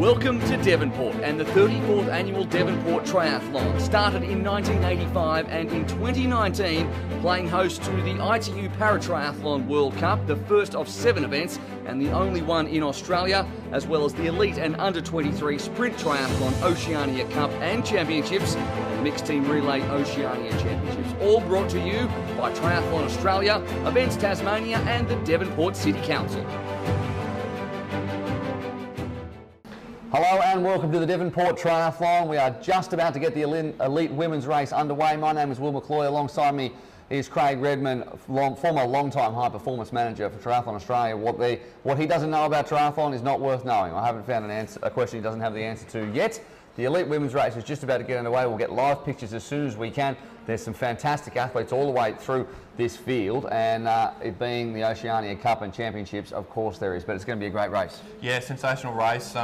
Welcome to Devonport and the 34th Annual Devonport Triathlon. Started in 1985 and in 2019 playing host to the ITU Paratriathlon World Cup, the first of 7 events and the only one in Australia, as well as the Elite and Under-23 Sprint Triathlon Oceania Cup and Championships and Mixed Team Relay Oceania Championships. All brought to you by Triathlon Australia, Events Tasmania and the Devonport City Council. Hello and welcome to the Devonport Triathlon. We are just about to get the elite women's race underway. My name is Will McCloy. Alongside me is Craig Redmond, former long-time high-performance manager for Triathlon Australia. What he doesn't know about triathlon is not worth knowing. I haven't found a question he doesn't have the answer to yet. The elite women's race is just about to get underway. We'll get live pictures as soon as we can. There's some fantastic athletes all the way through this field, and it being the Oceania Cup and Championships, of course there is, but it's going to be a great race. Yeah, sensational race.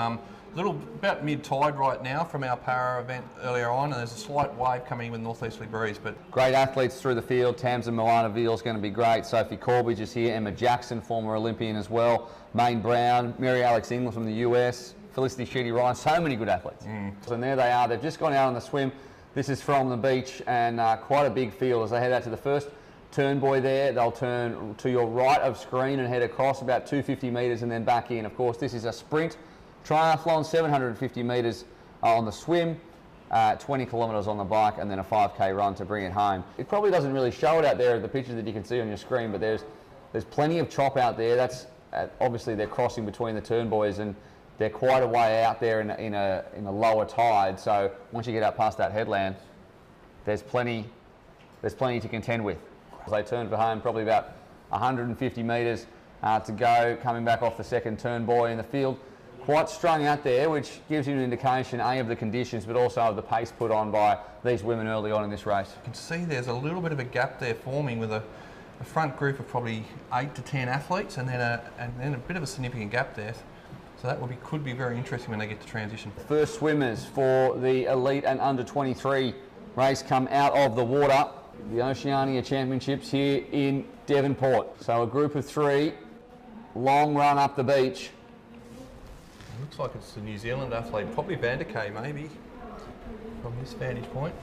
About mid-tide right now from our para event earlier on, and there's a slight wave coming in with northeasterly breeze. But great athletes through the field. Tamsyn Moana-Veale is going to be great. Sophie Corbridge is here. Emma Jackson, former Olympian as well. Maine Brown, Mary Alex Inglis from the US. Felicity Sheedy-Ryan. So many good athletes. And there they are. They've just gone out on the swim. This is from the beach, and quite a big field as they head out to the first turn buoy there. They'll turn to your right of screen and head across about 250 metres and then back in. Of course, this is a sprint triathlon, 750 metres on the swim, 20 kilometres on the bike, and then a 5k run to bring it home. It probably doesn't really show it out there, the pictures that you can see on your screen, but there's plenty of chop out there. That's obviously they're crossing between the turn buoys, and they're quite a way out there in a lower tide. So once you get out past that headland, there's plenty to contend with. They turn for home, probably about 150 metres to go, coming back off the second turn buoy in the field. Quite strung out there, which gives you an indication, A, of the conditions, but also of the pace put on by these women early on in this race. You can see there's a little bit of a gap there forming with a front group of probably 8 to 10 athletes, and then a bit of a significant gap there. So that could be very interesting when they get to transition. First swimmers for the Elite and Under-23 race come out of the water. The Oceania Championships here in Devonport. So a group of 3, long run up the beach. Looks like it's the New Zealand athlete, probably Vanderkay maybe, from this vantage point.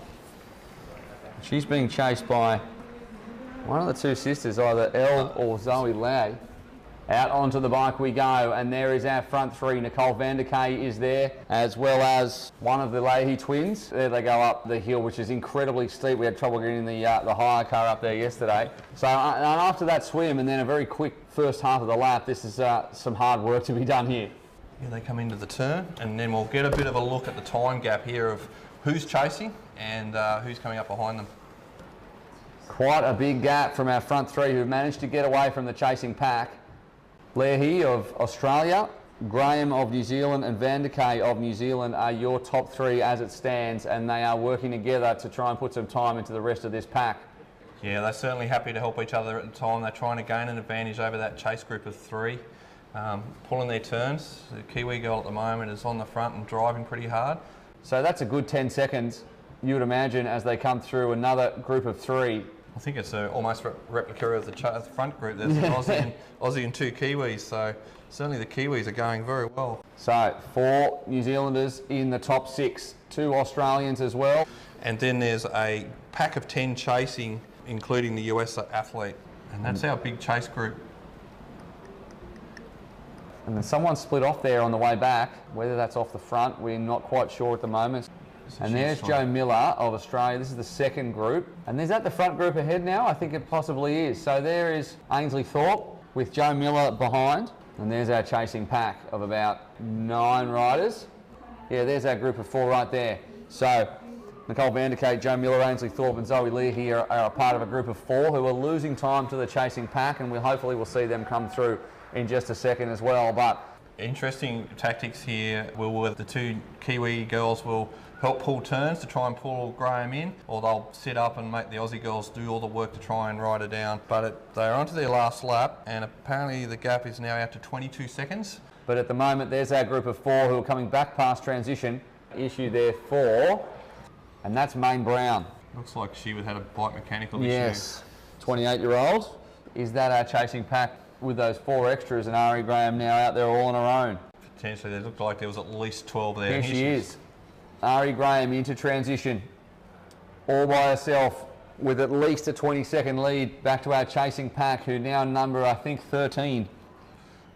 She's being chased by one of the 2 sisters, either Elle or Zoe Lau. Out onto the bike we go, and there is our front 3. Nicole Vanderkay is there, as well as one of the Leahy twins. There they go up the hill, which is incredibly steep. We had trouble getting the hire car up there yesterday. So and after that swim, and then a very quick first half of the lap, this is some hard work to be done here. Here they come into the turn, and then we'll get a bit of a look at the time gap here of who's chasing and who's coming up behind them. Quite a big gap from our front 3 who've managed to get away from the chasing pack. Leahy of Australia, Graham of New Zealand and Vanderkay of New Zealand are your top 3 as it stands, and they are working together to try and put some time into the rest of this pack. Yeah, they're certainly happy to help each other at the time. They're trying to gain an advantage over that chase group of 3. Pulling their turns. The Kiwi girl at the moment is on the front and driving pretty hard. So that's a good 10 seconds, you would imagine, as they come through another group of 3. I think it's almost a replica of the front group. There's an Aussie and 2 Kiwis, so certainly the Kiwis are going very well. So 4 New Zealanders in the top 6, 2 Australians as well. And then there's a pack of 10 chasing, including the US athlete. And that's our big chase group. And then someone split off there on the way back. Whether that's off the front, we're not quite sure at the moment. And there's Joe Miller of Australia. This is the second group. And is that the front group ahead now? I think it possibly is. So there is Ainsley Thorpe with Joe Miller behind. And there's our chasing pack of about 9 riders. Yeah, there's our group of 4 right there. So Nicole Vanderkay, Joe Miller, Ainsley Thorpe and Zoe Leahy are a part of a group of 4 who are losing time to the chasing pack, and hopefully we'll see them come through in just a second as well. But interesting tactics here. The 2 Kiwi girls will help pull turns to try and pull Graham in, or they'll sit up and make the Aussie girls do all the work to try and ride her down. But they're onto their last lap, and apparently the gap is now out to 22 seconds. But at the moment, there's our group of 4 who are coming back past transition. Issue there 4, and that's Maine Brown. Looks like she had a bike mechanical issue. Yes, 28-year-old. Is that our chasing pack with those 4 extras, and Ari Graham now out there all on her own? potentially. There looked like there was at least 12 there. Here she is. Ari Graham into transition, all by herself, with at least a 20-second lead back to our chasing pack, who now number, I think, 13.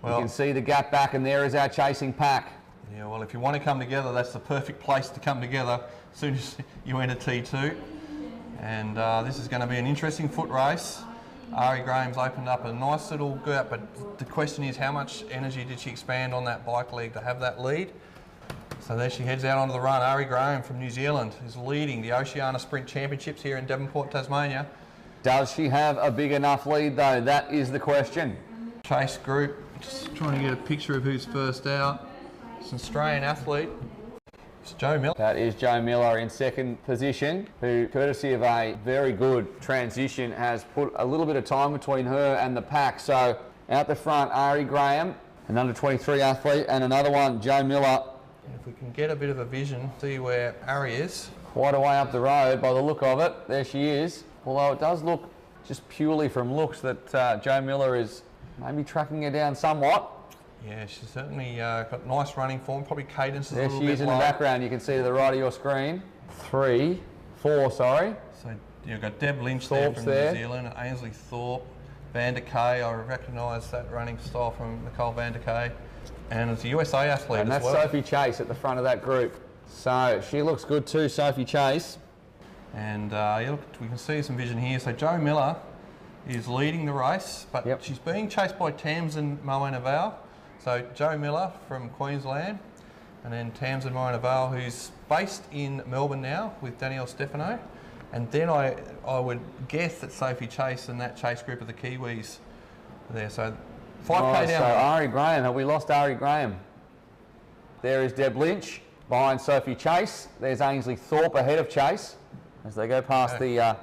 Well, you can see the gap back, and there is our chasing pack. Yeah, well, if you want to come together, that's the perfect place to come together as soon as you enter T2. And this is going to be an interesting foot race. Ari Graham's opened up a nice little gap, but the question is, how much energy did she expand on that bike leg to have that lead? So there she heads out onto the run. Ari Graham from New Zealand is leading the Oceania Sprint Championships here in Devonport, Tasmania. Does she have a big enough lead, though? That is the question. Chase group, just trying to get a picture of who's first out. It's an Australian athlete. It's Joe Miller. That is Joe Miller in second position, who, courtesy of a very good transition, has put a little bit of time between her and the pack. So out the front, Ari Graham, an under-23 athlete, and another one, Joe Miller. If we can get a bit of a vision, see where Ari is. Quite a way up the road by the look of it. There she is. Although it does look, just purely from looks, that Joe Miller is maybe tracking her down somewhat. Yeah, she's certainly got nice running form, probably cadence is a little bit low. There she is in the background, you can see to the right of your screen. 4, sorry. So you've got Deb Lynch Thorpe's there from New Zealand, Ainsley Thorpe, Van der Kay, I recognise that running style from Nicole Van der Kay. And it's a USA athlete and as well. And that's Sophie Chase at the front of that group. So she looks good too, Sophie Chase. And yeah, look, we can see some vision here. So Joe Miller is leading the race, but she's being chased by Tamsyn Moana-Veale. So Joe Miller from Queensland, and then Tamsyn Moana-Veale, who's based in Melbourne now with Danielle Stefano. And then I would guess that Sophie Chase and that chase group of the Kiwis are there. So 5K down. So Ari Graham, have we lost Ari Graham? There is Deb Lynch behind Sophie Chase. There's Ainsley Thorpe ahead of Chase as they go past the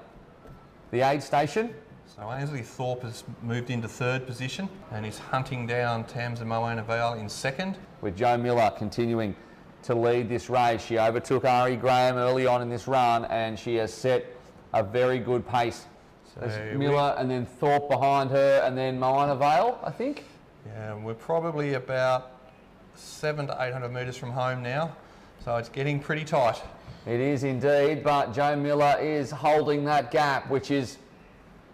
aid station. So Ainsley Thorpe has moved into third position and is hunting down Tamsyn Moana-Veale in second. With Joe Miller continuing to lead this race. She overtook Ari Graham early on in this run, and she has set a very good pace. There's Miller and then Thorpe behind her, and then Moana-Veale, I think. Yeah, we're probably about 700 to 800 metres from home now, so it's getting pretty tight. It is indeed, but Joe Miller is holding that gap, which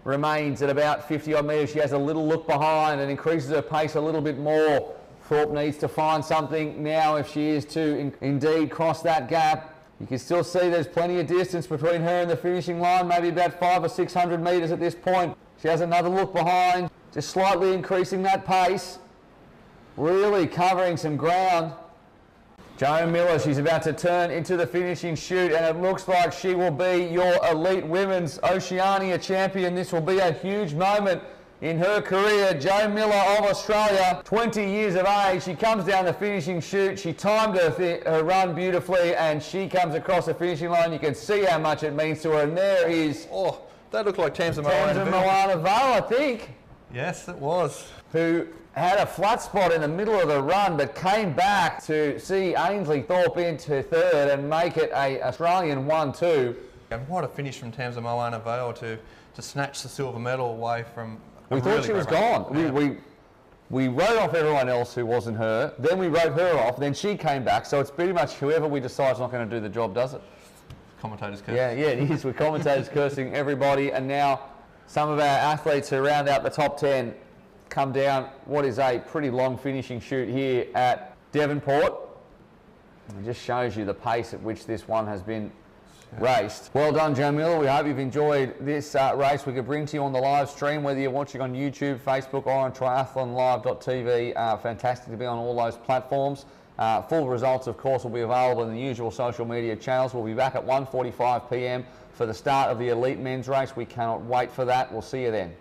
remains at about 50 odd metres. She has a little look behind and increases her pace a little bit more. Thorpe needs to find something now if she is to indeed cross that gap. You can still see there's plenty of distance between her and the finishing line, maybe about 500 or 600 metres at this point. She has another look behind, just slightly increasing that pace, really covering some ground. Joe Miller, she's about to turn into the finishing chute, and it looks like she will be your elite women's Oceania champion. This will be a huge moment in her career. Joe Miller of Australia, 20 years of age. She comes down the finishing chute. She timed her run beautifully, and she comes across the finishing line. You can see how much it means to her. And there is... Oh, that looked like Tamsyn Moana-Veale, I think. Yes, it was. Who had a flat spot in the middle of the run, but came back to see Ainsley Thorpe into third and make it a Australian 1-2. And what a finish from Tamsyn Moana-Veale to snatch the silver medal away from... We thought she was gone. Yeah. We wrote off everyone else who wasn't her, then we wrote her off, then she came back, so it's pretty much whoever we decide is not going to do the job, does it? Commentators cursing. Yeah, it is, with commentators cursing everybody, and now some of our athletes who round out the top 10 come down what is a pretty long finishing chute here at Devonport. It just shows you the pace at which this one has been raced. Well done, Joe Miller. We hope you've enjoyed this race. We could bring to you on the live stream, whether you're watching on YouTube, Facebook, or on triathlonlive.tv. Fantastic to be on all those platforms. Full results, of course, will be available in the usual social media channels. We'll be back at 1:45 p.m. for the start of the elite men's race. We cannot wait for that. We'll see you then.